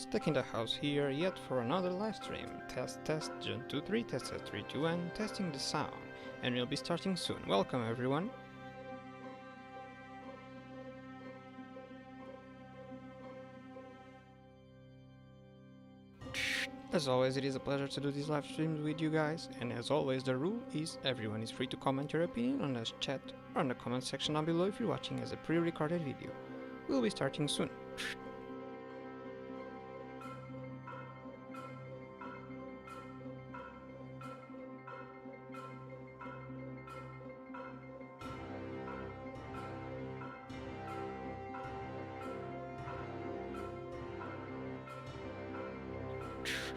guys, Techinthehouse here, yet for another live stream. Test, Gen 2-3, test 3-2-1, testing the sound, and we'll be starting soon. Welcome everyone. As always, it is a pleasure to do these live streams with you guys, and as always, the rule is everyone is free to comment your opinion on the chat or in the comment section down below if you're watching as a pre-recorded video. We'll be starting soon.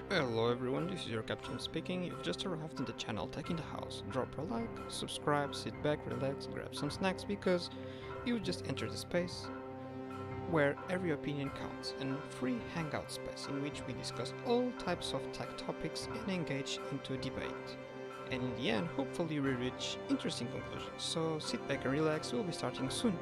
Hello everyone, this is your captain speaking. You've just arrived in the channel Techinthehouse. Drop a like, subscribe, sit back, relax, grab some snacks because you just entered the space where every opinion counts, and free hangout space in which we discuss all types of tech topics and engage into a debate. And in the end, hopefully we reach interesting conclusions. So sit back and relax, we'll be starting soon.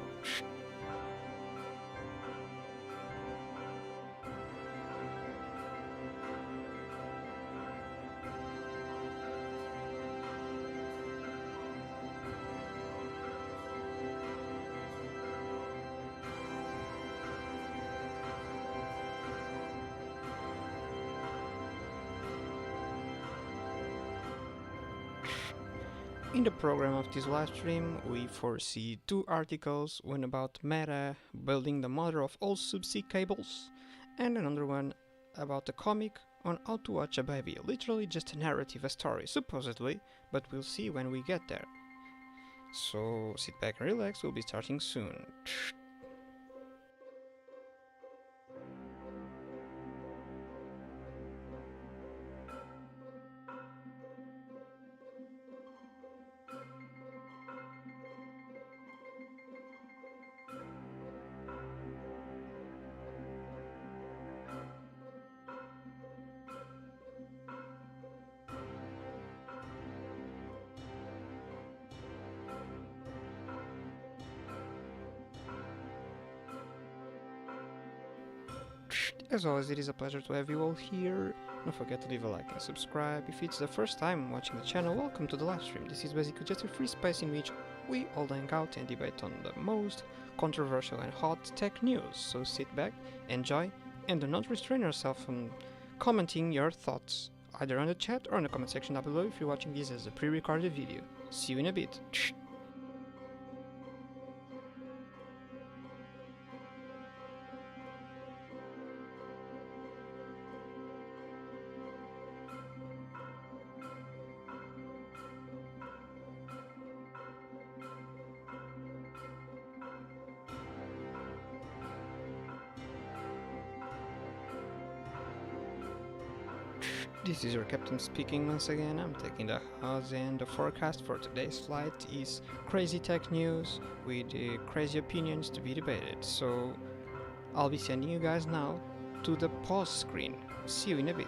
In the program of this live stream, we foresee two articles, one about Meta building the mother of all subsea cables, and another one about a comic on how to watch a baby, literally just a narrative, a story, supposedly, but we'll see when we get there. So sit back and relax, we'll be starting soon. As always, it is a pleasure to have you all here. Don't forget to leave a like and subscribe. If it's the first time watching the channel, welcome to the live stream. This is basically just a free space in which we all hang out and debate on the most controversial and hot tech news. So sit back, enjoy, and do not restrain yourself from commenting your thoughts, either on the chat or in the comment section down below if you're watching this as a pre-recorded video. See you in a bit. This is your captain speaking once again. I'm taking the house, and the forecast for today's flight is crazy tech news with crazy opinions to be debated. So I'll be sending you guys now to the pause screen. See you in a bit.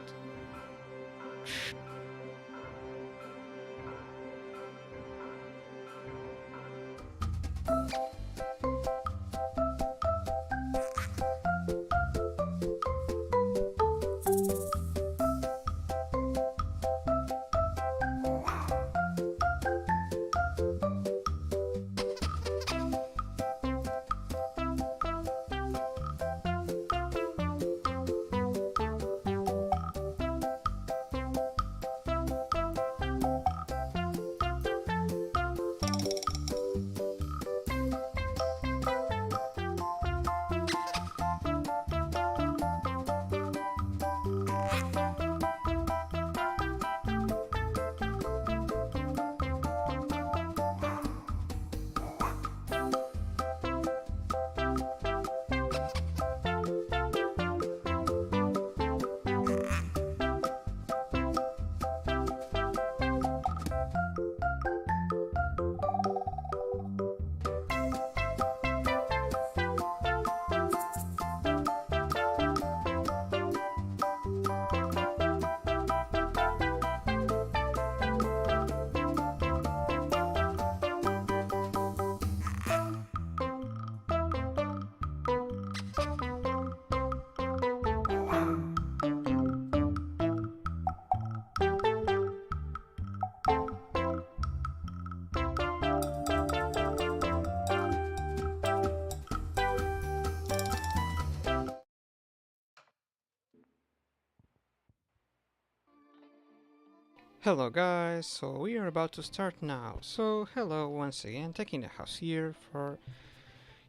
Hello guys, so we are about to start now. So hello once again, Techinthehouse here for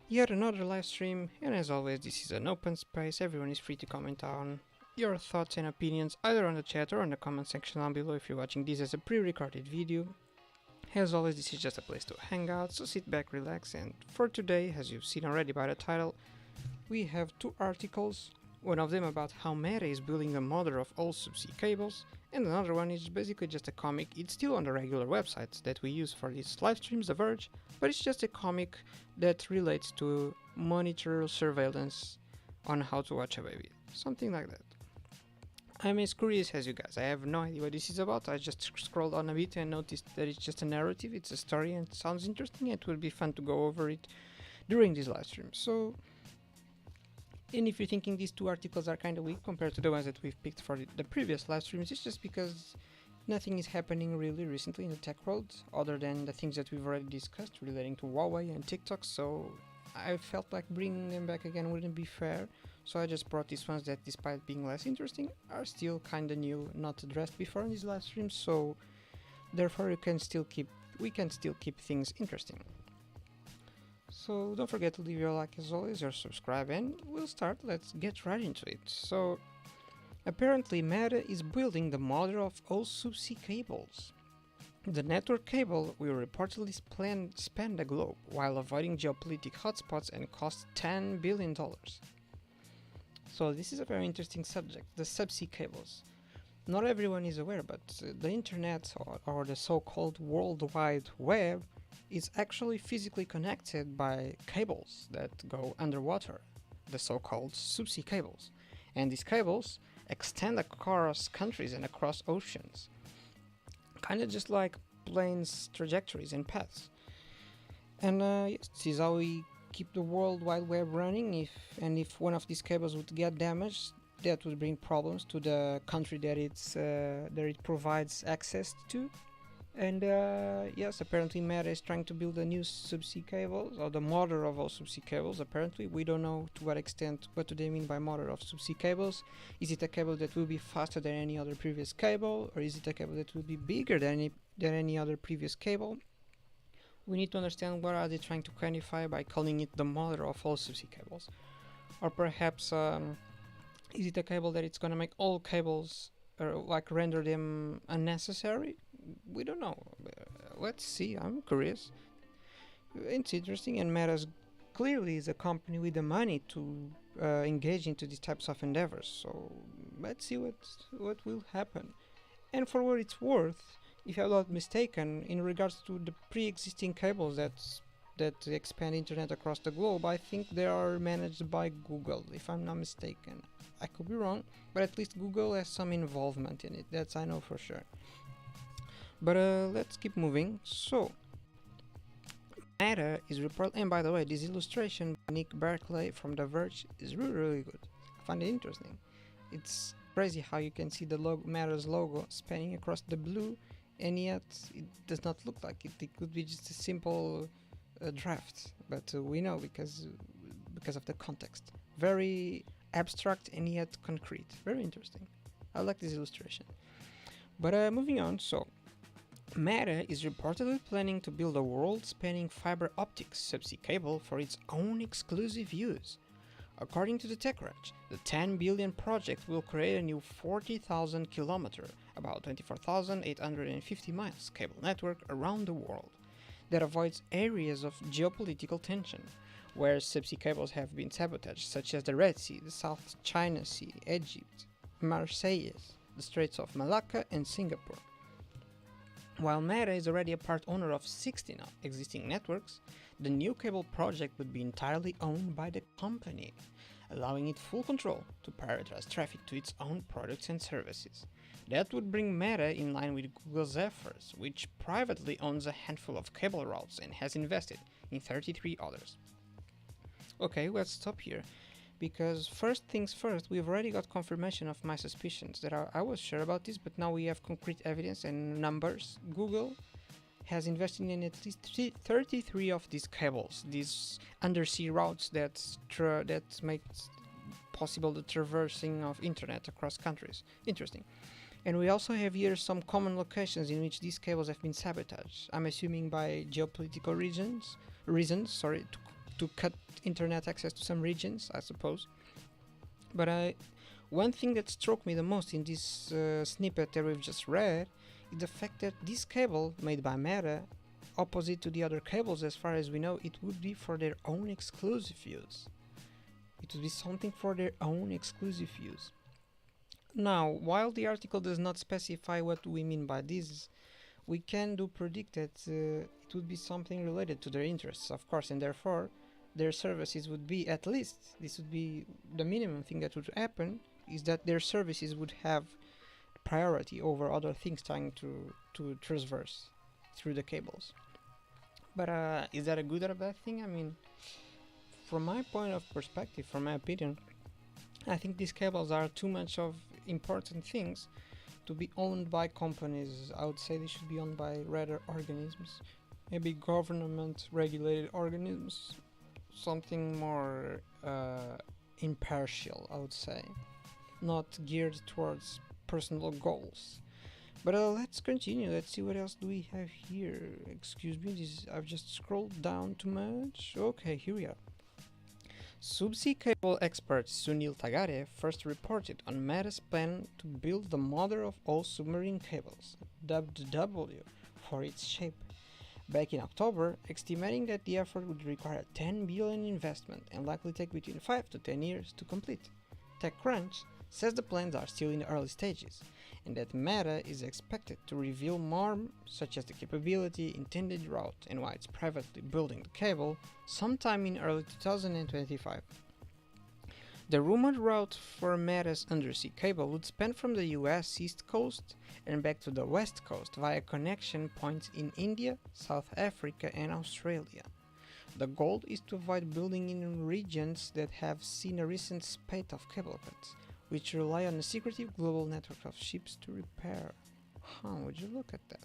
yet another live stream, and as always this is an open space, everyone is free to comment on your thoughts and opinions either on the chat or on the comment section down below if you're watching this as a pre-recorded video. As always, this is just a place to hang out, so sit back, relax, and for today, as you've seen already by the title, we have two articles, one of them about how Meta is building the mother of all subsea cables, and another one is basically just a comic. It's still on the regular websites that we use for these live streams, The Verge, but it's just a comic that relates to monitor surveillance on how to watch a baby, something like that. I'm as curious as you guys. I have no idea what this is about. I just scrolled on a bit and noticed that it's just a narrative, it's a story, and it sounds interesting. It will be fun to go over it during this live stream. So, and if you're thinking these two articles are kind of weak compared to the ones that we've picked for the previous live streams, it's just because nothing is happening really recently in the tech world, other than the things that we've already discussed relating to Huawei and TikTok, so I felt like bringing them back again wouldn't be fair. So I just brought these ones that, despite being less interesting, are still kinda new, not addressed before in these live streams, so therefore we can still keep things interesting. So don't forget to leave your like as always, or subscribe, and we'll start. Let's get right into it. So apparently Meta is building the mother of all subsea cables. The network cable will reportedly span the globe while avoiding geopolitical hotspots and cost $10 billion. So this is a very interesting subject, the subsea cables. Not everyone is aware, but the internet, or the so-called World Wide Web, is actually physically connected by cables that go underwater, the so-called subsea cables. And these cables extend across countries and across oceans, kind of just like planes' trajectories and paths. And yes, this is how we keep the World Wide Web running. If one of these cables would get damaged, that would bring problems to the country that it provides access to. And yes, apparently Meta is trying to build a new subsea cables, or the mother of all subsea cables. Apparently, we don't know to what extent. What do they mean by mother of subsea cables? Is it a cable that will be faster than any other previous cable, or is it a cable that will be bigger than any other previous cable? We need to understand what are they trying to quantify by calling it the mother of all subsea cables, or perhaps is it a cable that it's gonna make all cables, or like render them unnecessary? We don't know. Let's see. I'm curious. It's interesting, and Meta clearly is a company with the money to engage into these types of endeavors. So let's see what will happen. And for what it's worth, if I'm not mistaken, in regards to the pre-existing cables that expand internet across the globe, I think they are managed by Google, if I'm not mistaken. I could be wrong, but at least Google has some involvement in it. That's I know for sure. But let's keep moving. So Meta is and by the way, this illustration by Nick Barclay from The Verge is really good. I find it interesting. It's crazy how you can see the Meta's logo spanning across the blue, and yet it does not look like it. It could be just a simple draft, but we know because of the context. Very abstract and yet concrete. Very interesting. I like this illustration. But moving on, so Meta is reportedly planning to build a world-spanning fiber optics subsea cable for its own exclusive use. According to the TechCrunch, the $10 billion project will create a new 40,000 kilometer, about 24,850 miles, cable network around the world that avoids areas of geopolitical tension, where subsea cables have been sabotaged, such as the Red Sea, the South China Sea, Egypt, Marseilles, the Straits of Malacca, and Singapore. While Meta is already a part owner of 16 existing networks, the new cable project would be entirely owned by the company, allowing it full control to prioritize traffic to its own products and services. That would bring Meta in line with Google's efforts, which privately owns a handful of cable routes and has invested in 33 others. Okay, let's stop here, because first things first, we've already got confirmation of my suspicions that I was sure about this, but now we have concrete evidence and numbers. Google has invested in at least 33 of these cables, these undersea routes that make possible the traversing of internet across countries. Interesting. And we also have here some common locations in which these cables have been sabotaged. I'm assuming by geopolitical reasons, to cut internet access to some regions, I suppose. But one thing that struck me the most in this snippet that we've just read is the fact that this cable made by Meta, opposite to the other cables as far as we know, it would be for their own exclusive use. It would be something for their own exclusive use. Now, while the article does not specify what we mean by this, we can predict that it would be something related to their interests, of course, and therefore their services would be, at least this would be the minimum thing that would happen, is that their services would have priority over other things trying to traverse through the cables. But is that a good or a bad thing? I mean, from my point of perspective, from my opinion, I think these cables are too much of important things to be owned by companies. I would say they should be owned by rather organisms, maybe government regulated organisms, something more impartial, I would say, not geared towards personal goals. But let's continue. Let's see what else do we have here. Excuse me, I've just scrolled down too much. Okay, here we are. Subsea cable expert Sunil Tagare first reported on Meta's plan to build the mother of all submarine cables, dubbed W for its shape, back in October, estimating that the effort would require a 10 billion investment and likely take between 5 to 10 years to complete. TechCrunch says the plans are still in the early stages, and that Meta is expected to reveal more, such as the capability, intended route, and why it's privately building the cable, sometime in early 2025. The rumored route for Meta's undersea cable would span from the US East Coast and back to the West Coast via connection points in India, South Africa, and Australia. The goal is to avoid building in regions that have seen a recent spate of cable cuts, which rely on a secretive global network of ships to repair. Would you look at that?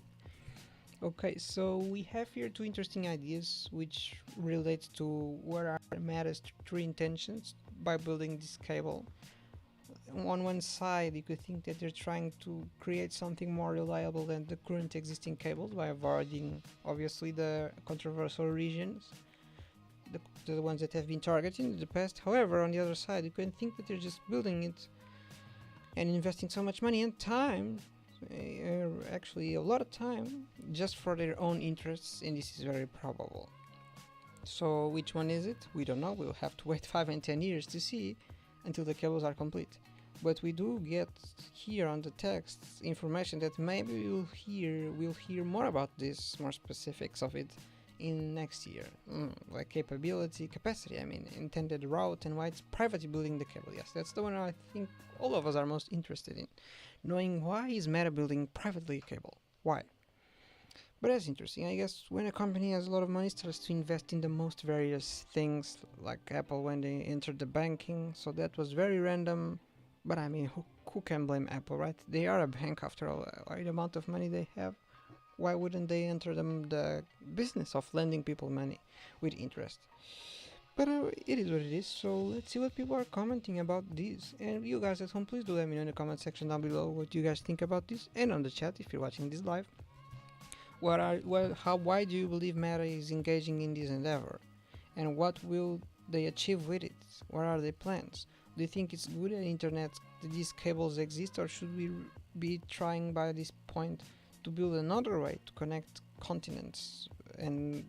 Okay, so we have here two interesting ideas which relate to what are Meta's true intentions by building this cable. On one side, you could think that they're trying to create something more reliable than the current existing cables by avoiding, obviously, the controversial regions, the ones that have been targeted in the past. However, on the other side, you can think that they're just building it and investing so much money and time, actually a lot of time, just for their own interests, and this is very probable. So which one is it? We don't know. We'll have to wait 5 and 10 years to see until the cables are complete. But we do get here on the text information that maybe we'll hear more about this, more specifics of it in next year, like capacity, intended route, and why it's privately building the cable. Yes, that's the one I think all of us are most interested in, knowing why is Meta building privately cable, why. But that's interesting. I guess when a company has a lot of money, starts to invest in the most various things, like Apple when they entered the banking, so that was very random. But I mean, who can blame Apple, right? They are a bank after all, the amount of money they have. Why wouldn't they enter the business of lending people money with interest? But it is what it is, so let's see what people are commenting about this. And you guys at home, please do let me know in the comment section down below what you guys think about this, and on the chat if you're watching this live. Why do you believe Meta is engaging in this endeavor? And what will they achieve with it? What are their plans? Do you think it's good that these cables exist, or should we be trying by this point to build another way to connect continents and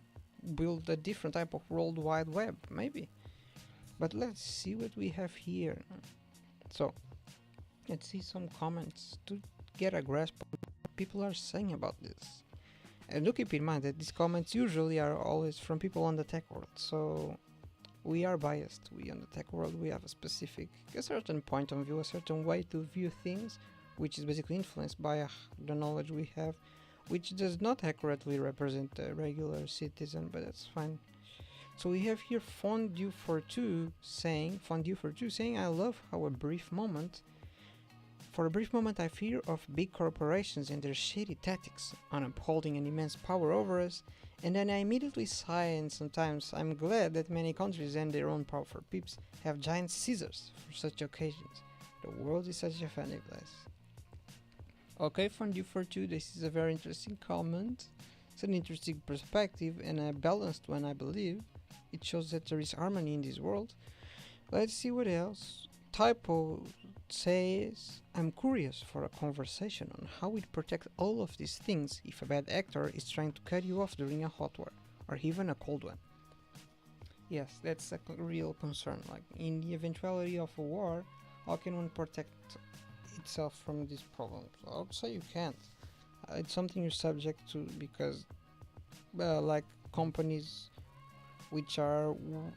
build a different type of World Wide Web, maybe? But let's see what we have here. So, let's see some comments to get a grasp of what people are saying about this. And do keep in mind that these comments usually are always from people on the tech world, so we are biased. We on the tech world, we have a certain point of view, a certain way to view things, which is basically influenced by the knowledge we have, which does not accurately represent a regular citizen, but that's fine. So we have here Fondue for Two saying, I love how for a brief moment I fear of big corporations and their shady tactics on upholding an immense power over us, and then I immediately sigh, and sometimes I'm glad that many countries and their own powerful peeps have giant scissors for such occasions. The world is such a funny place. Okay, thank you for two. This is a very interesting comment. It's an interesting perspective and a balanced one, I believe. It shows that there is harmony in this world. Let's see what else. Typo says, I'm curious for a conversation on how we protect all of these things if a bad actor is trying to cut you off during a hot war, or even a cold one. Yes, that's a real concern. Like, in the eventuality of a war, how can one protect itself from these problems? I would say you can't. It's something you're subject to because, like, companies which are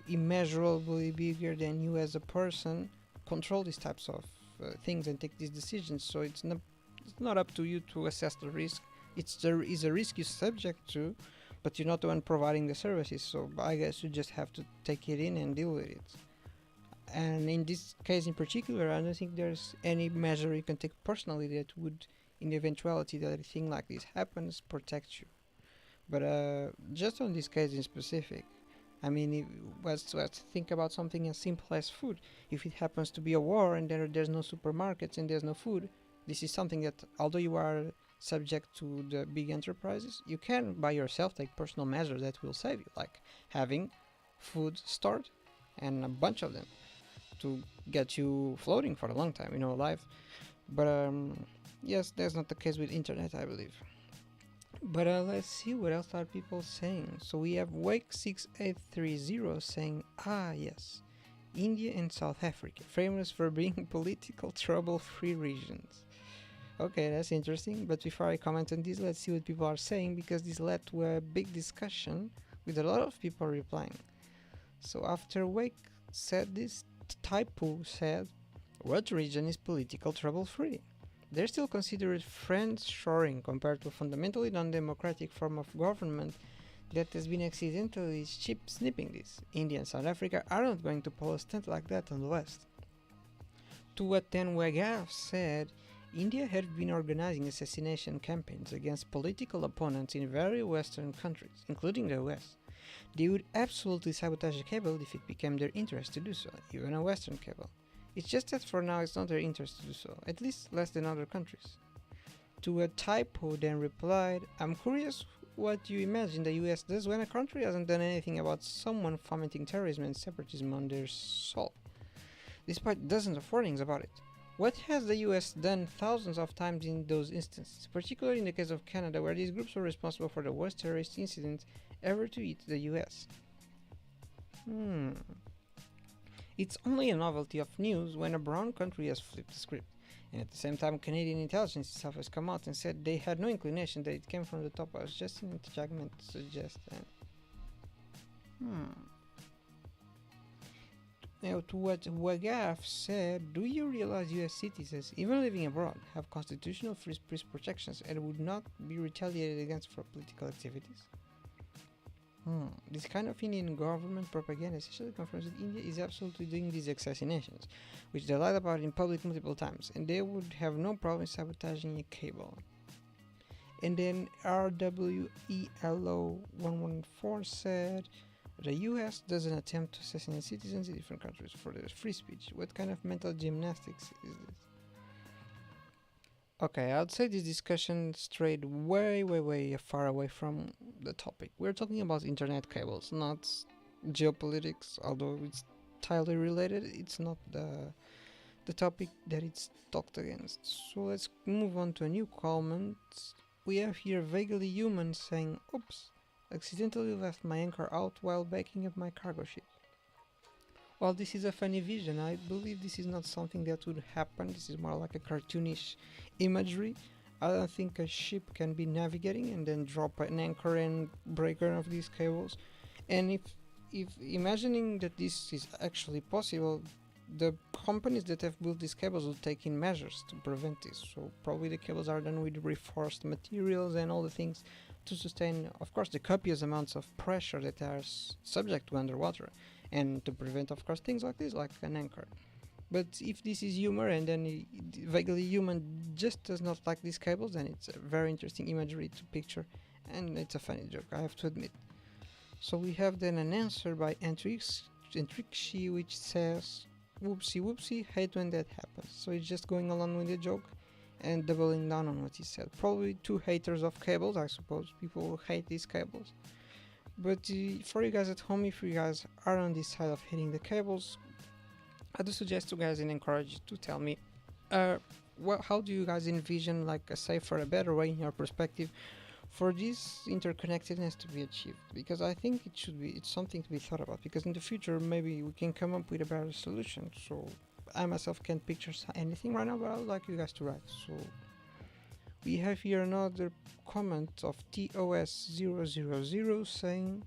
immeasurably bigger than you as a person control these types of things and take these decisions. So it's not up to you to assess the risk. There is a risk you're subject to, but you're not the one providing the services. So I guess you just have to take it in and deal with it. And in this case in particular, I don't think there's any measure you can take personally that would, in the eventuality that a thing like this happens, protect you. But just on this case in specific, I mean, let's think about something as simple as food. If it happens to be a war and there's no supermarkets and there's no food, this is something that, although you are subject to the big enterprises, you can by yourself take personal measures that will save you, like having food stored and a bunch of them to get you floating for a long time, alive. But yes, that's not the case with internet, I believe. But let's see what else are people saying. So we have Wake6830 saying, yes, India and South Africa, famous for being political trouble-free regions. Okay, that's interesting, but before I comment on this, let's see what people are saying, because this led to a big discussion with a lot of people replying. So after Wake said this, Typo said, what region is political trouble-free? They're still considered friend-shoring compared to a fundamentally non-democratic form of government that has been accidentally snipping this. India and South Africa are not going to pull a stunt like that on the West. To what then Wagaf said, India had been organizing assassination campaigns against political opponents in various Western countries, including the US. They would absolutely sabotage a cable if it became their interest to do so, even a Western cable. It's just that for now it's not their interest to do so, at least less than other countries. To a Typo then replied, I'm curious what you imagine the US does when a country hasn't done anything about someone fomenting terrorism and separatism on their soil, despite dozens of warnings about it. What has the US done thousands of times in those instances, particularly in the case of Canada, where these groups were responsible for the worst terrorist incident ever to hit the US? It's only a novelty of news when a brown country has flipped the script, and at the same time Canadian intelligence itself has come out and said they had no inclination that it came from the top. I was just an interjectment to suggest that. Now, to what Wagaf said, do you realize US citizens, even living abroad, have constitutional free speech protections and would not be retaliated against for political activities? This kind of Indian government propaganda essentially confirms that India is absolutely doing these assassinations, which they lied about in public multiple times, and they would have no problem sabotaging a cable. And then RWELO114 said, the US doesn't attempt to assassinate citizens in different countries for their free speech. What kind of mental gymnastics is this? Okay, I'd say this discussion strayed way far away from the topic. We're talking about internet cables, not geopolitics, although it's tightly related. It's not the topic that it's talked against. So let's move on to a new comment. We have here Vaguely Human saying, oops, accidentally left my anchor out while backing up my cargo ship. While this is a funny vision, I believe this is not something that would happen. This is more like a cartoonish imagery. I don't think a ship can be navigating and then drop an anchor and break one of these cables. And if imagining that this is actually possible, the companies that have built these cables will take in measures to prevent this. So probably the cables are done with reinforced materials and all the things to sustain, of course, the copious amounts of pressure that are subject to underwater, and to prevent, of course, things like this, like an anchor. But if this is humor and then Vaguely Human just does not like these cables, then it's a very interesting imagery to picture, and it's a funny joke, I have to admit. So we have then an answer by Entrixi, which says, whoopsie whoopsie, hate when that happens. So it's just going along with the joke, and doubling down on what he said. Probably two haters of cables, I suppose. People will hate these cables. But for you guys at home, if you guys are on this side of hating the cables, I do suggest you guys and encourage you to tell me, how do you guys envision like a safer, a better way in your perspective for this interconnectedness to be achieved? Because I think it's something to be thought about, because in the future maybe we can come up with a better solution. So I myself can't picture anything right now, but I would like you guys to write. So we have here another comment of TOS000 saying,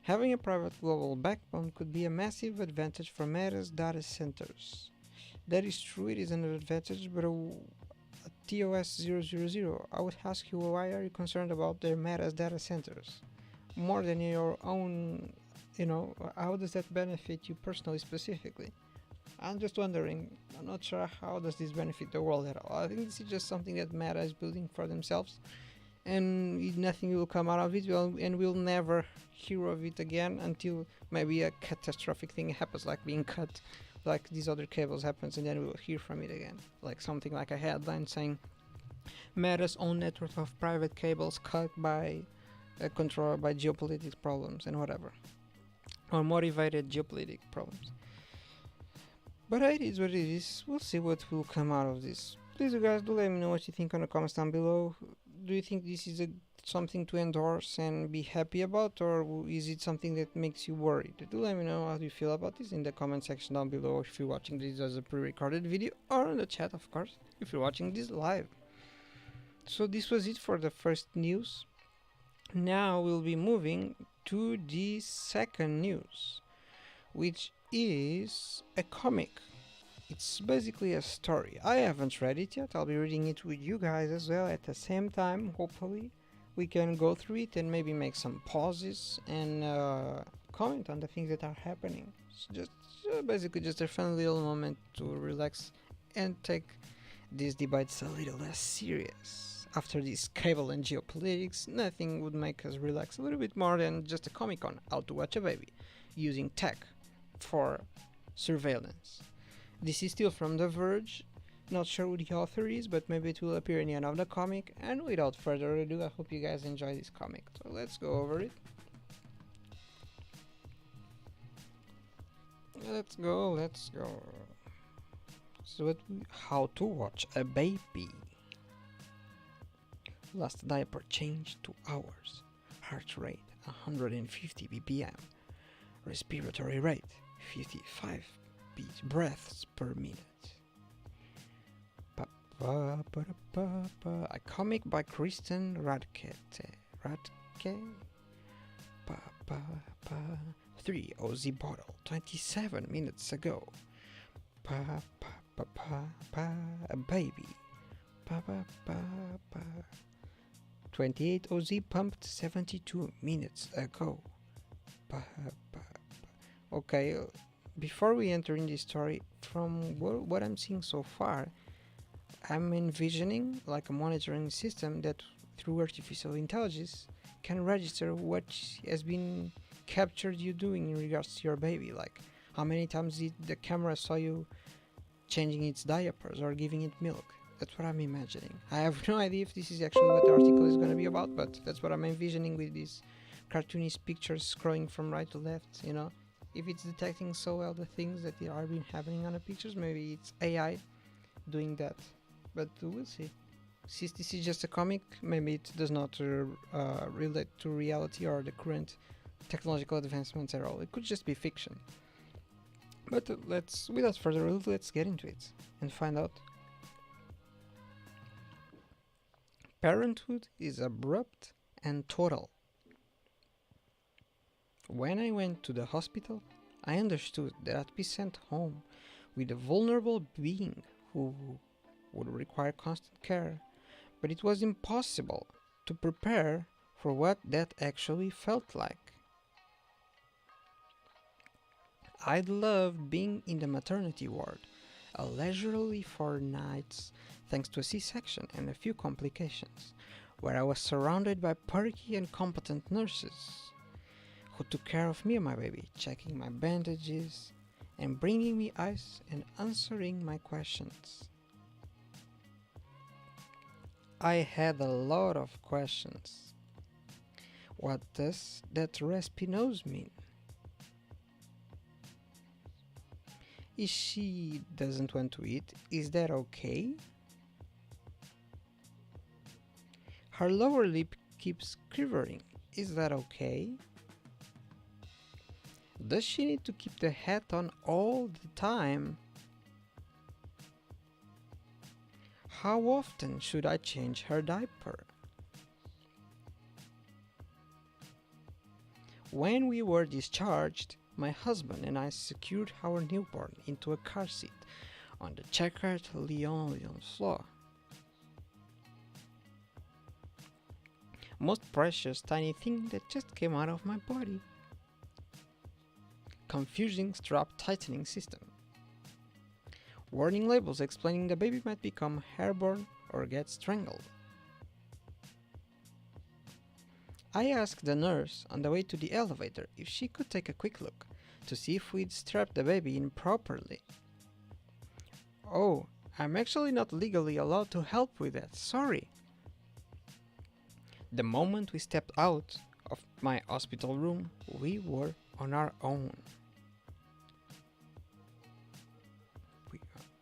having a private global backbone could be a massive advantage for Meta's data centers. That is true, it is an advantage, but TOS000, I would ask you, why are you concerned about their Meta's data centers? More than your own, how does that benefit you personally, specifically? I'm just wondering, I'm not sure how does this benefit the world at all. I think this is just something that Meta is building for themselves, and nothing will come out of it, and we'll never hear of it again until maybe a catastrophic thing happens, like being cut, like these other cables happens, and then we'll hear from it again. Like something like a headline saying, Meta's own network of private cables cut by controlled by geopolitical problems and whatever, or motivated geopolitical problems. But it is what it is. We'll see what will come out of this. Please, you guys, do let me know what you think in the comments down below. Do you think this is something to endorse and be happy about, or is it something that makes you worried? Do let me know how you feel about this in the comment section down below, if you're watching this as a pre-recorded video, or in the chat, of course, if you're watching this live. So this was it for the first news. Now we'll be moving to the second news, which is a comic. It's basically a story. I haven't read it yet. I'll be reading it with you guys as well at the same time. Hopefully we can go through it and maybe make some pauses and comment on the things that are happening. So just basically just a fun little moment to relax and take these debates a little less serious. After this cable and geopolitics, nothing would make us relax a little bit more than just a comic on how to watch a baby using tech for surveillance. This is still from The Verge, not sure who the author is, but maybe it will appear in the end of the comic, and without further ado, I hope you guys enjoy this comic. So let's go over it. Let's go. So how to watch a baby. Last diaper change 2 hours. Heart rate 150 BPM. Respiratory rate 55 breaths per minute. A comic by Kristen Radke. 3 OZ bottle 27 minutes ago. A baby. 28 OZ pumped 72 minutes ago. Okay, before we enter in this story, from what I'm seeing so far, I'm envisioning like a monitoring system that through artificial intelligence can register what has been captured you doing in regards to your baby, like how many times the camera saw you changing its diapers or giving it milk. That's what I'm imagining. I have no idea if this is actually what the article is going to be about, but that's what I'm envisioning with these cartoonish pictures scrolling from right to left, If it's detecting so well the things that are been happening on the pictures, maybe it's AI doing that. But we'll see. Since this is just a comic, maybe it does not relate to reality or the current technological advancements at all. It could just be fiction. But without further ado, let's get into it and find out. Parenthood is abrupt and total. When I went to the hospital, I understood that I'd be sent home with a vulnerable being who would require constant care, but it was impossible to prepare for what that actually felt like. I'd loved being in the maternity ward, leisurely for nights thanks to a C-section and a few complications, where I was surrounded by perky and competent nurses who took care of me and my baby, checking my bandages and bringing me ice and answering my questions. I had a lot of questions. What does that raspy nose mean? If she doesn't want to eat, is that okay? Her lower lip keeps quivering, is that okay? Does she need to keep the hat on all the time? How often should I change her diaper? When we were discharged, my husband and I secured our newborn into a car seat on the checkered linoleum floor. Most precious tiny thing that just came out of my body. Confusing strap tightening system. Warning labels explaining the baby might become airborne or get strangled. I asked the nurse on the way to the elevator if she could take a quick look to see if we'd strapped the baby in properly. Oh, I'm actually not legally allowed to help with that, sorry. The moment we stepped out of my hospital room, we were on our own.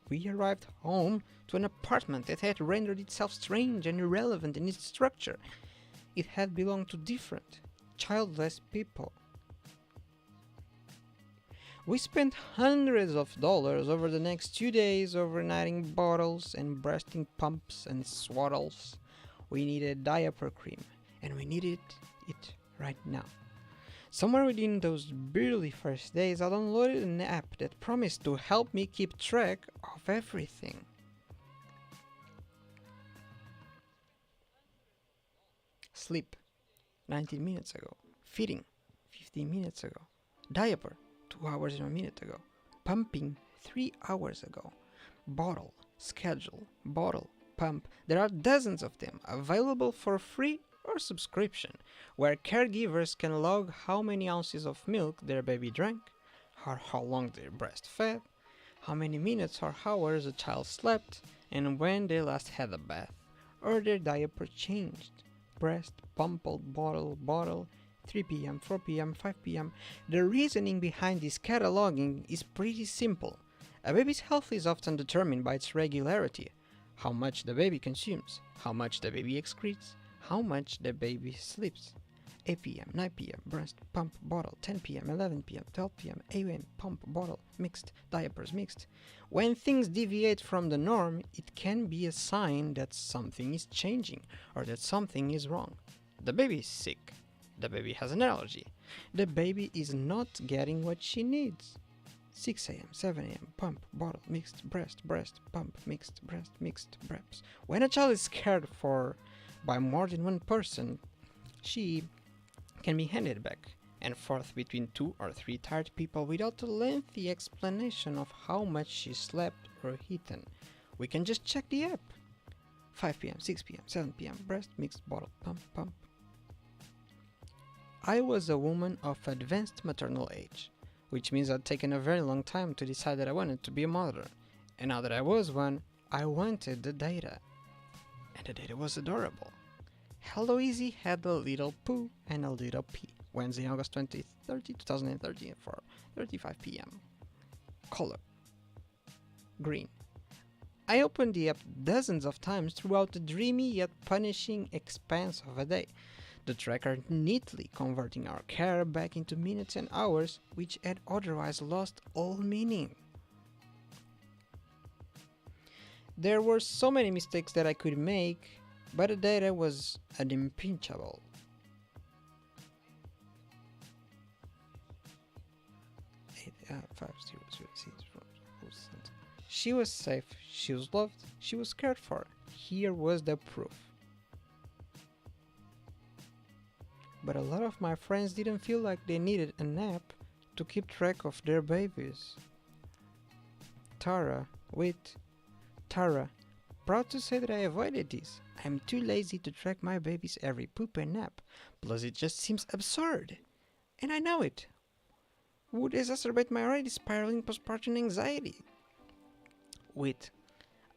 We arrived home to an apartment that had rendered itself strange and irrelevant in its structure. It had belonged to different, childless people. We spent hundreds of dollars over the next 2 days overnighting bottles and breasting pumps and swaddles. We needed diaper cream, and we needed it right now. Somewhere within those barely first days, I downloaded an app that promised to help me keep track of everything. Sleep, 19 minutes ago. Feeding, 15 minutes ago. Diaper, 2 hours and a minute ago. Pumping, 3 hours ago. Bottle, schedule, bottle, pump. There are dozens of them available for free or subscription, where caregivers can log how many ounces of milk their baby drank, or how long they breastfed, how many minutes or hours a child slept, and when they last had a bath, or their diaper changed. Breast, pumpled, bottle, 3 p.m., 4 p.m., 5 p.m. The reasoning behind this cataloging is pretty simple. A baby's health is often determined by its regularity, how much the baby consumes, how much the baby excretes, how much the baby sleeps. 8 p.m., 9 p.m., breast, pump, bottle, 10 p.m., 11 p.m., 12 p.m., a.m., pump, bottle, mixed, diapers mixed. When things deviate from the norm, it can be a sign that something is changing or that something is wrong. The baby is sick. The baby has an allergy. The baby is not getting what she needs. 6 a.m., 7 a.m., pump, bottle, mixed, breast, pump, mixed, breast, mixed, breast. When a child is cared for by more than one person, she can be handed back and forth between 2 or 3 tired people without a lengthy explanation of how much she slept or eaten. We can just check the app. 5 p.m., 6 p.m., 7 p.m., breast, mixed, bottle, pump. I was a woman of advanced maternal age, which means I'd taken a very long time to decide that I wanted to be a mother. And now that I was one, I wanted the data. And the data was adorable. Hello Easy had a little poo and a little pee. Wednesday, August 20th, 2013 for 35 p.m. Color: green. I opened the app dozens of times throughout the dreamy yet punishing expanse of a day. The tracker neatly converting our care back into minutes and hours, which had otherwise lost all meaning. There were so many mistakes that I could make, but the data was unimpeachable. She was safe, she was loved, she was cared for. Here was the proof. But a lot of my friends didn't feel like they needed an app to keep track of their babies. Tara, proud to say that I avoided this. I'm too lazy to track my baby's every poop and nap, plus it just seems absurd. And I know it would exacerbate my already spiraling postpartum anxiety.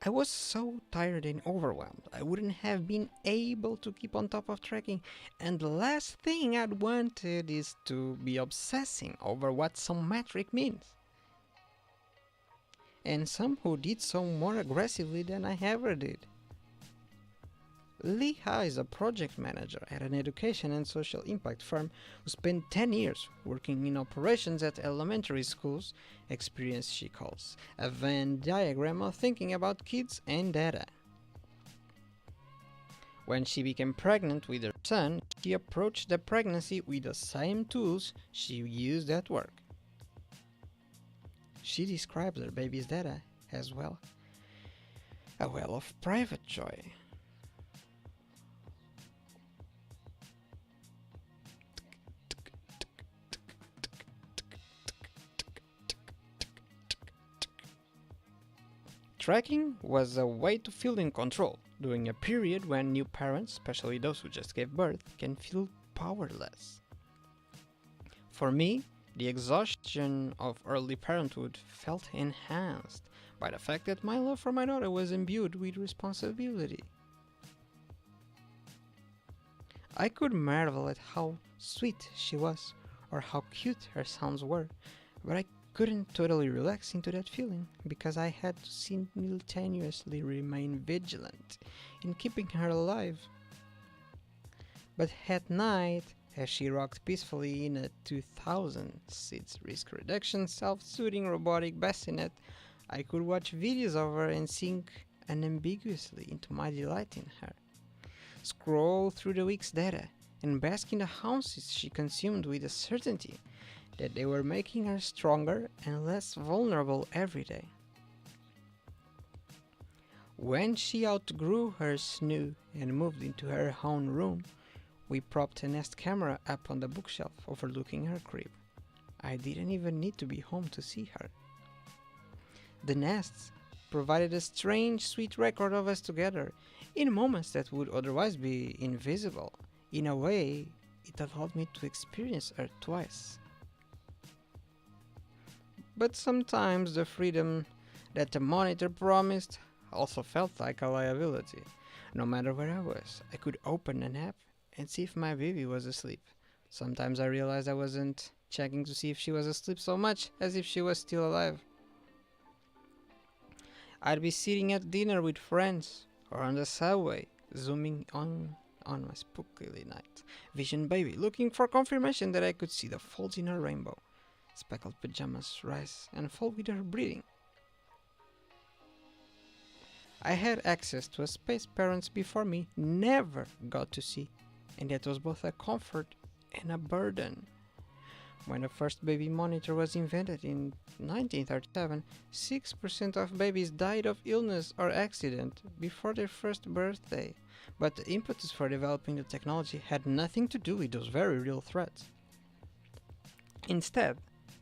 I was so tired and overwhelmed, I wouldn't have been able to keep on top of tracking, and the last thing I'd wanted is to be obsessing over what some metric means. And some who did so more aggressively than I ever did. Lee Ha is a project manager at an education and social impact firm who spent 10 years working in operations at elementary schools, experience she calls a Venn diagram of thinking about kids and data. When she became pregnant with her son, she approached the pregnancy with the same tools she used at work. She describes her baby's data as well, a well of private joy. Tracking was a way to feel in control during a period when new parents, especially those who just gave birth, can feel powerless. For me, the exhaustion of early parenthood felt enhanced by the fact that my love for my daughter was imbued with responsibility. I could marvel at how sweet she was or how cute her sounds were, but I couldn't totally relax into that feeling because I had to simultaneously remain vigilant in keeping her alive. But at night, as she rocked peacefully in a 2000 seats risk reduction self-soothing robotic bassinet, I could watch videos of her and sink unambiguously into my delight in her. Scroll through the week's data and bask in the ounces she consumed with the certainty that they were making her stronger and less vulnerable every day. When she outgrew her snoo and moved into her own room, we propped a Nest camera up on the bookshelf overlooking her crib. I didn't even need to be home to see her. The Nests provided a strange, sweet record of us together in moments that would otherwise be invisible. In a way, it allowed me to experience her twice. But sometimes the freedom that the monitor promised also felt like a liability. No matter where I was, I could open an app and see if my baby was asleep. Sometimes I realized I wasn't checking to see if she was asleep so much as if she was still alive. I'd be sitting at dinner with friends or on the subway, zooming on my spookily night vision baby, looking for confirmation that I could see the folds in her rainbow. Speckled pajamas rise and fall with her breathing. I had access to a space parents before me never got to see, and that was both a comfort and a burden. When the first baby monitor was invented in 1937, 6% of babies died of illness or accident before their first birthday, but the impetus for developing the technology had nothing to do with those very real threats. Instead,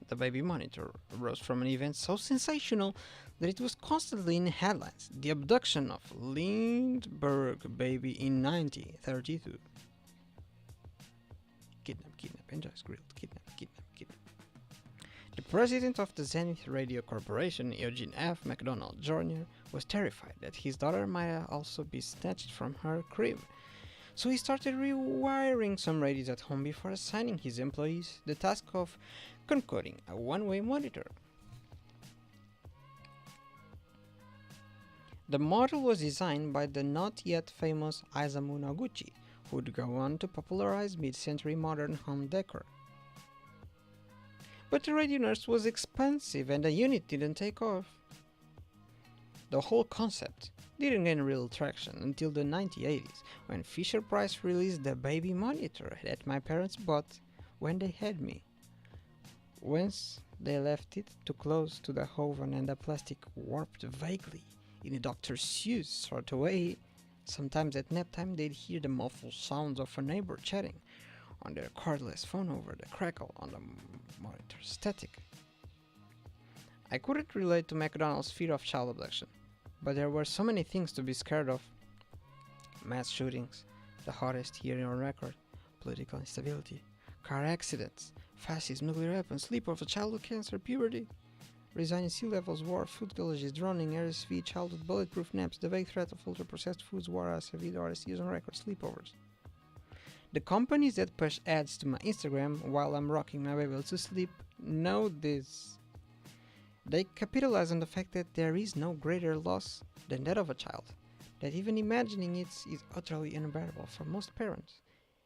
the baby monitor arose from an event so sensational that it was constantly in headlines: the abduction of Lindbergh baby in 1932. Kidnap, enjoys grilled, kidnap. The president of the Zenith Radio Corporation, Eugene F. McDonald Jr., was terrified that his daughter might also be snatched from her crib. So he started rewiring some radios at home before assigning his employees the task of concoding a one-way monitor. The model was designed by the not yet famous Isamu Noguchi, who would go on to popularize mid-century modern home decor. But the radio nurse was expensive and the unit didn't take off. The whole concept didn't gain real traction until the 1980s, when Fisher-Price released the baby monitor that my parents bought when they had me. Once they left it too close to the oven and the plastic warped vaguely in a Dr. Seuss sort of way, sometimes at nap time they'd hear the muffled sounds of a neighbor chatting on their cordless phone over the crackle on the monitor static. I couldn't relate to McDonald's fear of child abduction, but there were so many things to be scared of. Mass shootings, the hottest year on record, political instability, car accidents, fascism, nuclear weapons, sleep of a child with cancer, puberty. resigning sea levels, war, food villages, drowning, RSV, childhood bulletproof naps, the vague threat of ultra-processed foods, war, Acevedo, RSUs on record, sleepovers. The companies that push ads to my Instagram while I'm rocking my baby to sleep know this. They capitalize on the fact that there is no greater loss than that of a child, that even imagining it is utterly unbearable for most parents,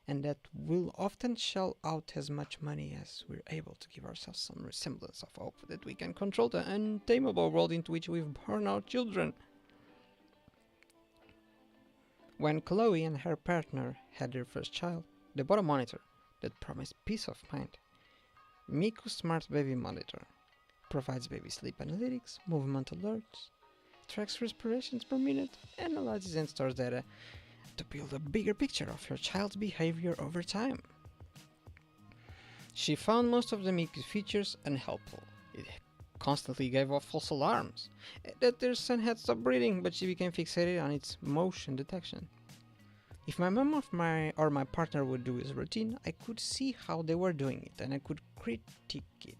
and that we'll often shell out as much money as we're able to give ourselves some semblance of hope that we can control the untamable world into which we've born our children. When Chloe and her partner had their first child, they bought a monitor that promised peace of mind. Miku Smart Baby Monitor provides baby sleep analytics, movement alerts, tracks respirations per minute, analyzes and stores data to build a bigger picture of your child's behavior over time. She found most of the Miku's features unhelpful. It constantly gave off false alarms that their son had stopped breathing, but she became fixated on its motion detection. If my mom or my partner would do his routine, I could see how they were doing it and I could critique it.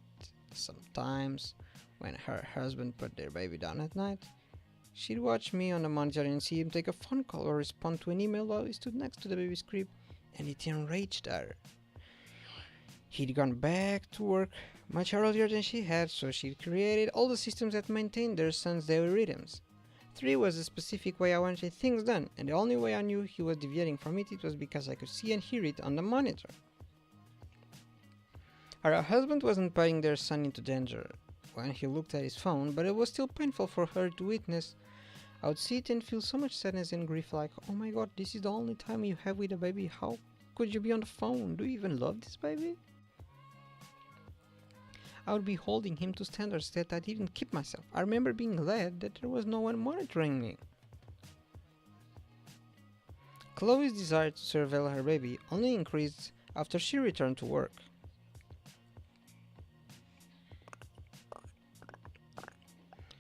Sometimes, when her husband put their baby down at night, she'd watch me on the monitor and see him take a phone call or respond to an email while he stood next to the baby's crib, and it enraged her. He'd gone back to work much earlier than she had, so she'd created all the systems that maintained their son's daily rhythms. 3 was the specific way I wanted things done, and the only way I knew he was deviating from it was because I could see and hear it on the monitor. Her husband wasn't putting their son into danger when he looked at his phone, but it was still painful for her to witness. I would sit and feel so much sadness and grief, like, oh my god, this is the only time you have with a baby, how could you be on the phone? Do you even love this baby? I would be holding him to standards that I didn't keep myself. I remember being glad that there was no one monitoring me. Chloe's desire to surveil her baby only increased after she returned to work.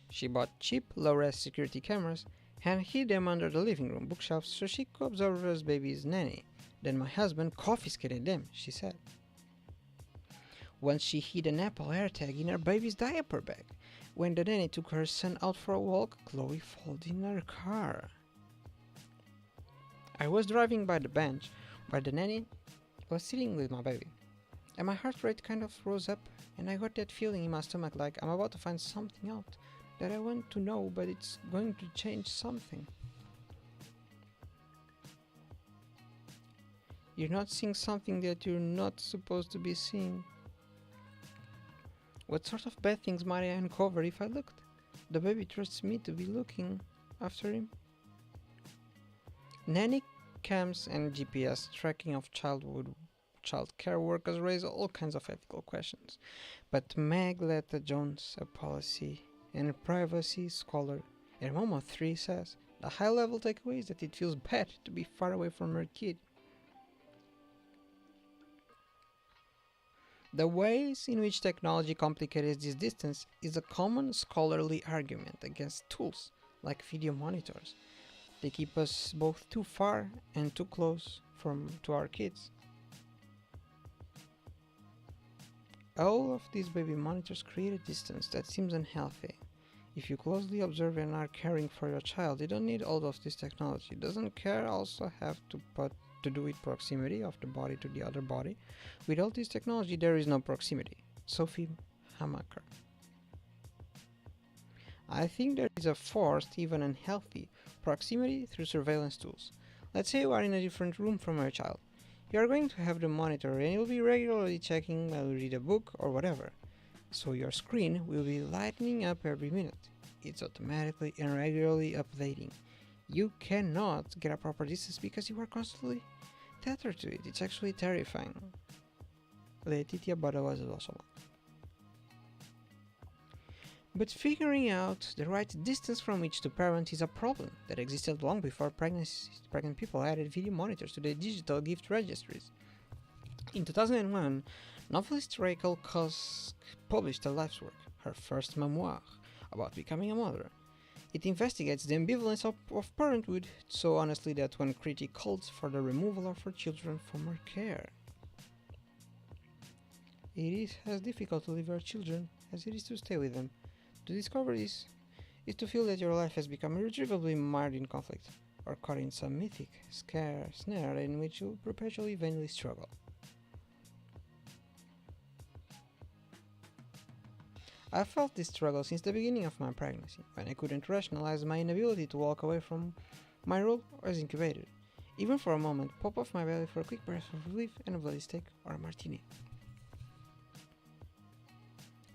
She bought cheap, low-res security cameras and hid them under the living room bookshelves so she could observe her baby's nanny. Then my husband confiscated them, she said. Once she hid an Apple AirTag in her baby's diaper bag. When the nanny took her son out for a walk, Chloe followed in her car. I was driving by the bench where the nanny was sitting with my baby, and my heart rate kind of rose up, and I got that feeling in my stomach like I'm about to find something out that I want to know, but it's going to change something. You're not seeing something that you're not supposed to be seeing. What sort of bad things might I uncover if I looked? The baby trusts me to be looking after him. Nanny cams and GPS tracking of child care workers raise all kinds of ethical questions. But Meg Letta Jones, a policy and privacy scholar and mom of 3, says the high-level takeaway is that it feels bad to be far away from her kid. The ways in which technology complicates this distance is a common scholarly argument against tools like video monitors. They keep us both too far and too close to our kids. All of these baby monitors create a distance that seems unhealthy. If you closely observe and are caring for your child, you don't need all of this technology. Doesn't care also have to do with proximity of the body to the other body? With all this technology, there is no proximity. Sophie Hamaker. I think there is a forced, even unhealthy, proximity through surveillance tools. Let's say you are in a different room from your child. You are going to have the monitor and you'll be regularly checking while you read a book or whatever. So your screen will be lighting up every minute. It's automatically and regularly updating. You cannot get a proper distance because you are constantly tethered to it. It's actually terrifying. Letitia Bada was also one. But figuring out the right distance from each to parent is a problem that existed long before pregnant people added video monitors to their digital gift registries. In 2001, novelist Rachel Cusk published a life's work, her first memoir, about becoming a mother. It investigates the ambivalence of parenthood so honestly that one critic calls for the removal of her children from her care. It is as difficult to leave her children as it is to stay with them. To discover this is to feel that your life has become irretrievably mired in conflict, or caught in some mythic snare in which you perpetually vainly struggle. I've felt this struggle since the beginning of my pregnancy, when I couldn't rationalize my inability to walk away from my role as incubator, even for a moment pop off my belly for a quick burst of relief and a bloody steak or a martini.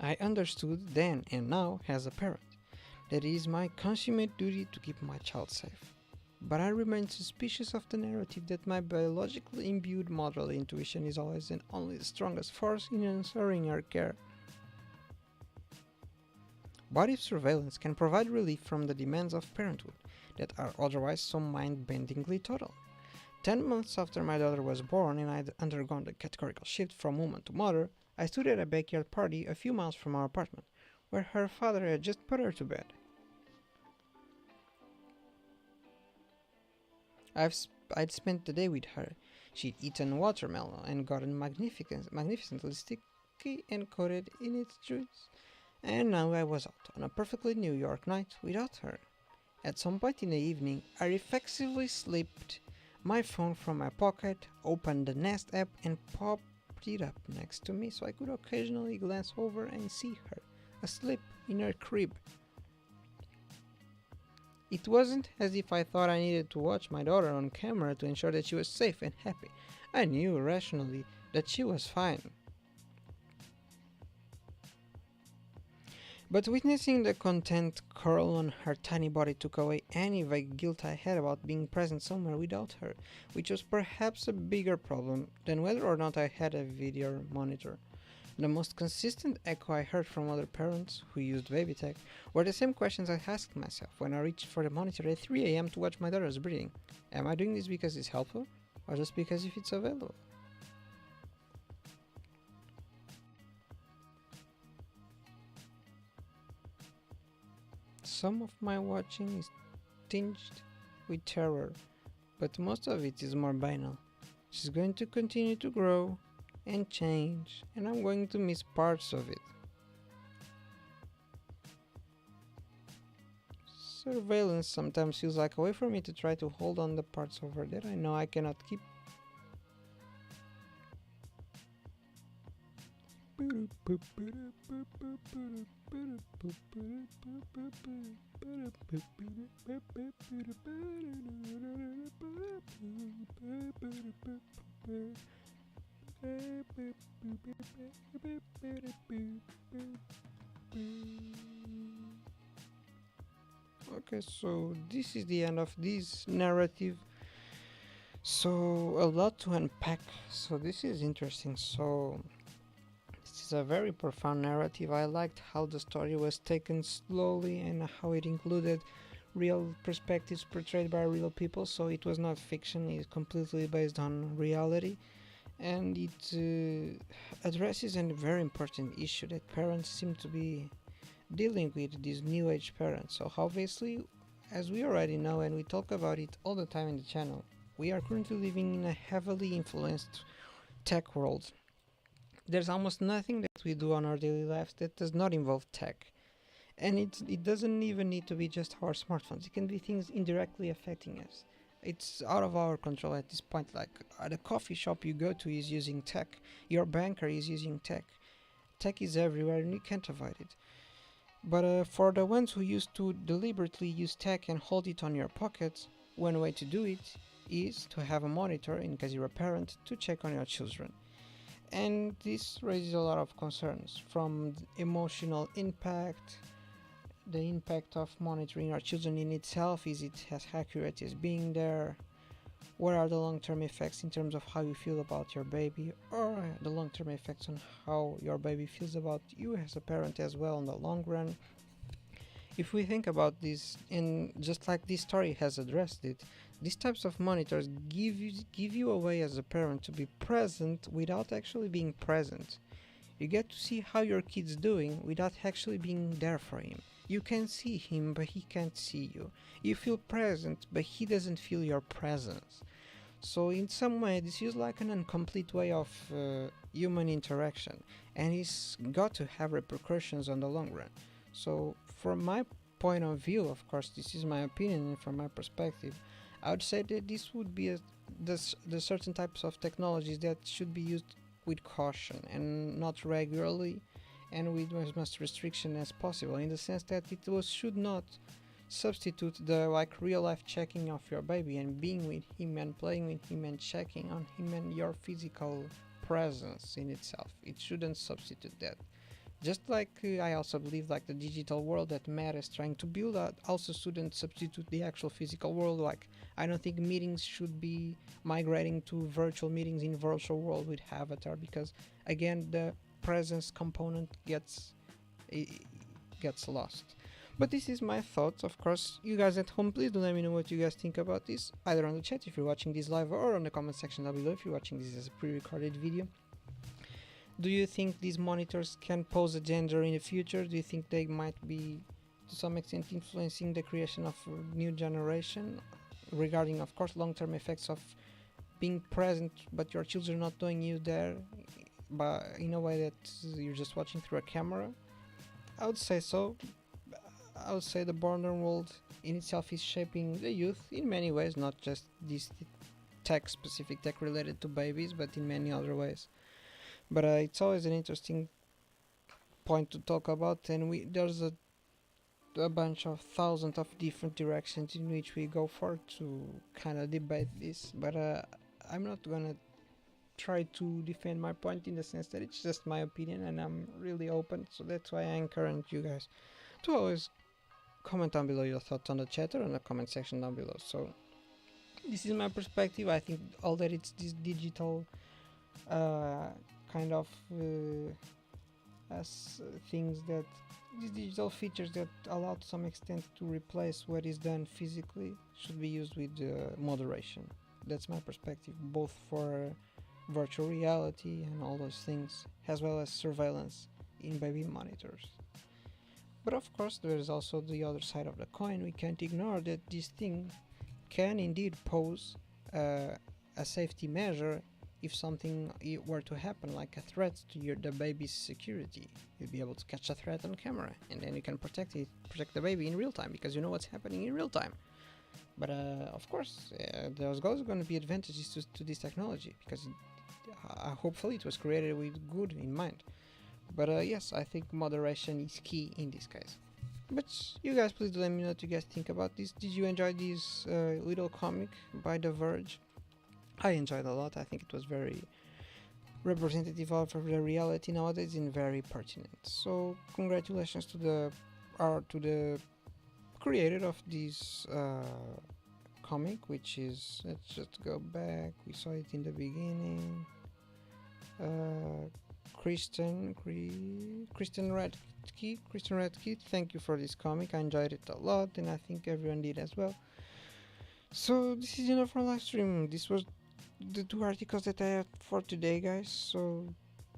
I understood then and now, as a parent, that it is my consummate duty to keep my child safe. But I remain suspicious of the narrative that my biologically imbued motherly intuition is always and only the strongest force in ensuring her care. What if surveillance can provide relief from the demands of parenthood that are otherwise so mind-bendingly total? 10 months after my daughter was born and I'd undergone the categorical shift from woman to mother, I stood at a backyard party a few miles from our apartment, where her father had just put her to bed. I'd spent the day with her. She'd eaten watermelon and gotten magnificently sticky and coated in its juice. And now I was out on a perfectly New York night without her. At some point in the evening, I reflexively slipped my phone from my pocket, opened the Nest app, and popped it up next to me so I could occasionally glance over and see her, asleep in her crib. It wasn't as if I thought I needed to watch my daughter on camera to ensure that she was safe and happy. I knew rationally that she was fine. But witnessing the content curl on her tiny body took away any vague guilt I had about being present somewhere without her, which was perhaps a bigger problem than whether or not I had a video monitor. The most consistent echo I heard from other parents who used baby tech were the same questions I asked myself when I reached for the monitor at 3 a.m. to watch my daughter's breathing. Am I doing this because it's helpful, or just because if it's available? Some of my watching is tinged with terror, but most of it is more banal. She's going to continue to grow and change, and I'm going to miss parts of it. Surveillance sometimes feels like a way for me to try to hold on the parts of her that I know I cannot keep. Okay, so this is the end of this narrative. So a lot to unpack. So this is interesting. So this is a very profound narrative. I liked how the story was taken slowly and how it included real perspectives portrayed by real people. So it was not fiction, it's completely based on reality. And it addresses a very important issue that parents seem to be dealing with, these new age parents. So obviously, as we already know and we talk about it all the time in the channel, we are currently living in a heavily influenced tech world. There's almost nothing that we do on our daily lives that does not involve tech. And it doesn't even need to be just our smartphones. It can be things indirectly affecting us. It's out of our control at this point. Like the coffee shop you go to is using tech. Your banker is using tech. Tech is everywhere and you can't avoid it. But for the ones who used to deliberately use tech and hold it on your pockets, one way to do it is to have a monitor, in case you're a parent, to check on your children. And this raises a lot of concerns, from emotional impact, the impact of monitoring our children in itself. Is it as accurate as being there? What are the long-term effects in terms of how you feel about your baby, or the long-term effects on how your baby feels about you as a parent as well in the long run? If we think about this, and just like this story has addressed it, these types of monitors give you a way as a parent to be present without actually being present. You get to see how your kid's doing without actually being there for him. You can see him, but he can't see you. You feel present, but he doesn't feel your presence. So in some way, this feels like an incomplete way of human interaction, and it's got to have repercussions on the long run. So from my point of view, of course, this is my opinion and from my perspective, I would say that this would be the certain types of technologies that should be used with caution and not regularly and with as much restriction as possible, in the sense that should not substitute the like real life checking of your baby and being with him and playing with him and checking on him and your physical presence in itself. It shouldn't substitute that. Just like I also believe like the digital world that Meta is trying to build out also shouldn't substitute the actual physical world. Like I don't think meetings should be migrating to virtual meetings in virtual world with Avatar, because again the presence component gets lost. But this is my thoughts. Of course, you guys at home, please do let me know what you guys think about this, either on the chat if you're watching this live, or on the comment section down below if you're watching this as a pre-recorded video. Do you think these monitors can pose a danger in the future? Do you think they might be to some extent influencing the creation of a new generation, regarding of course long-term effects of being present but your children not knowing you there, but in a way that you're just watching through a camera? I would say so. I would say the modern world in itself is shaping the youth in many ways, not just this specific tech related to babies, but in many other ways. But it's always an interesting point to talk about, and there's a bunch of thousands of different directions in which we go for to kind of debate this. But I'm not gonna try to defend my point, in the sense that it's just my opinion and I'm really open. So that's why I encourage you guys to always comment down below your thoughts on the chat or in the comment section down below. So this is my perspective. I think all that it's this digital kind of as things that these digital features that allow to some extent to replace what is done physically should be used with moderation. That's my perspective, both for virtual reality and all those things, as well as surveillance in baby monitors. But of course there is also the other side of the coin. We can't ignore that this thing can indeed pose a safety measure if something were to happen, like a threat to the baby's security. You'll be able to catch a threat on camera, and then you can protect the baby in real time, because you know what's happening in real time. But of course, there's always going to be advantages to this technology, because hopefully it was created with good in mind. But yes, I think moderation is key in this case. But you guys, please let me know what you guys think about this. Did you enjoy this little comic by The Verge? I enjoyed a lot. I think it was very representative of the reality nowadays and very pertinent. So congratulations to the creator of this comic, which is, let's just go back, we saw it in the beginning, Kristen Radke. Thank you for this comic. I enjoyed it a lot, and I think everyone did as well. So this is enough for live stream. This was the 2 articles that I had for today, guys. So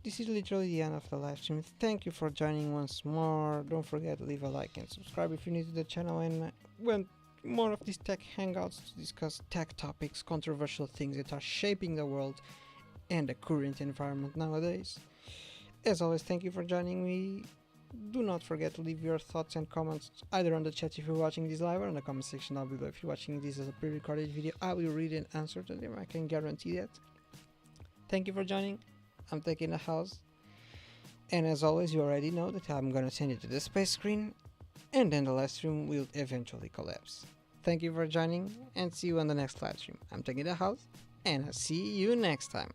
this is literally the end of the live stream. Thank you for joining once more. Don't forget to leave a like and subscribe if you're new to the channel, and when more of these tech hangouts to discuss tech topics, controversial things that are shaping the world and the current environment nowadays. As always, thank you for joining me. Do not forget to leave your thoughts and comments either on the chat if you're watching this live, or in the comment section down below if you're watching this as a pre-recorded video. I will read and answer to them, I can guarantee that. Thank you for joining. I'm Techinthehouse, and as always, you already know that I'm gonna send you to the space screen, and then the live stream will eventually collapse. Thank you for joining, and see you on the next live stream. I'm Techinthehouse, and I'll see you next time.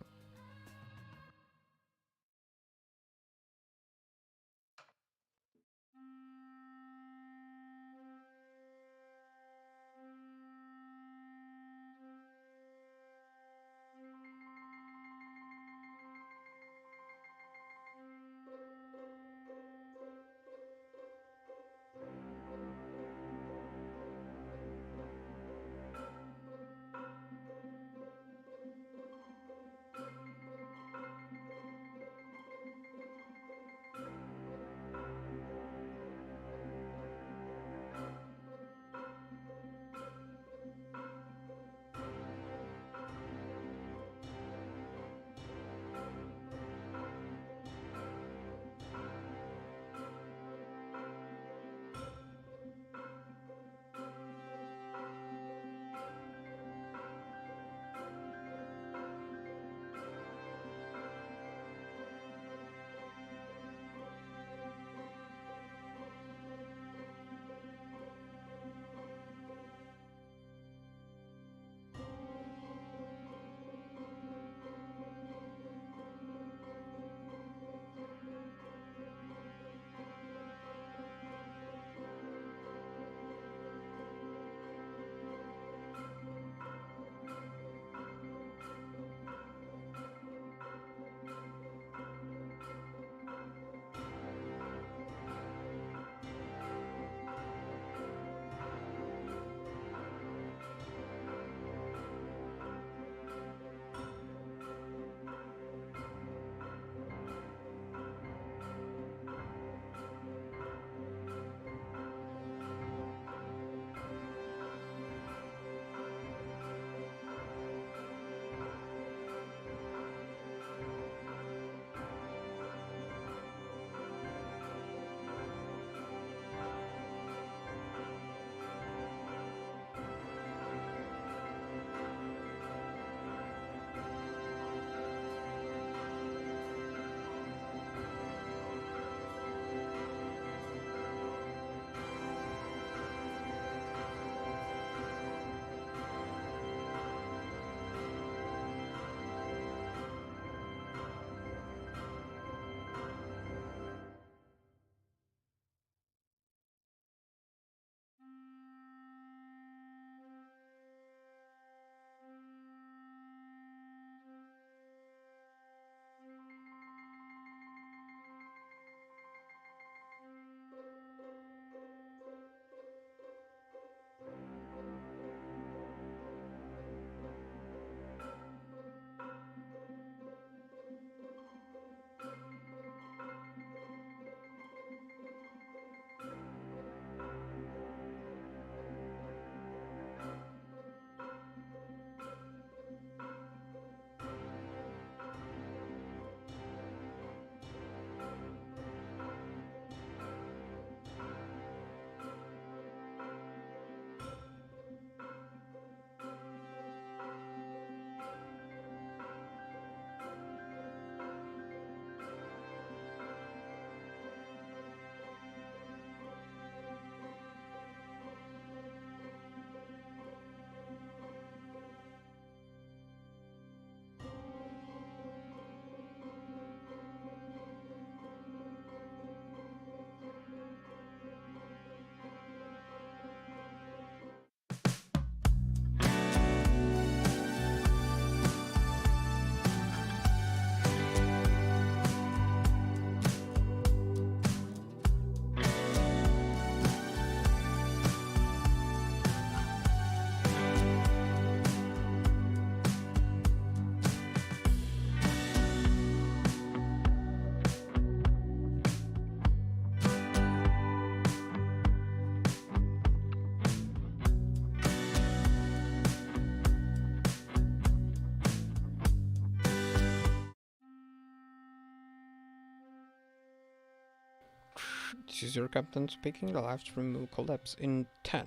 This is your captain speaking. The live stream will collapse in 10,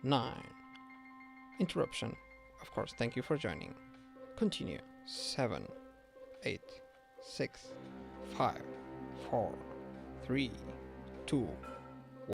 9. Interruption. Of course, thank you for joining. Continue. 7, 8, 6, 5, 4, 3, 2,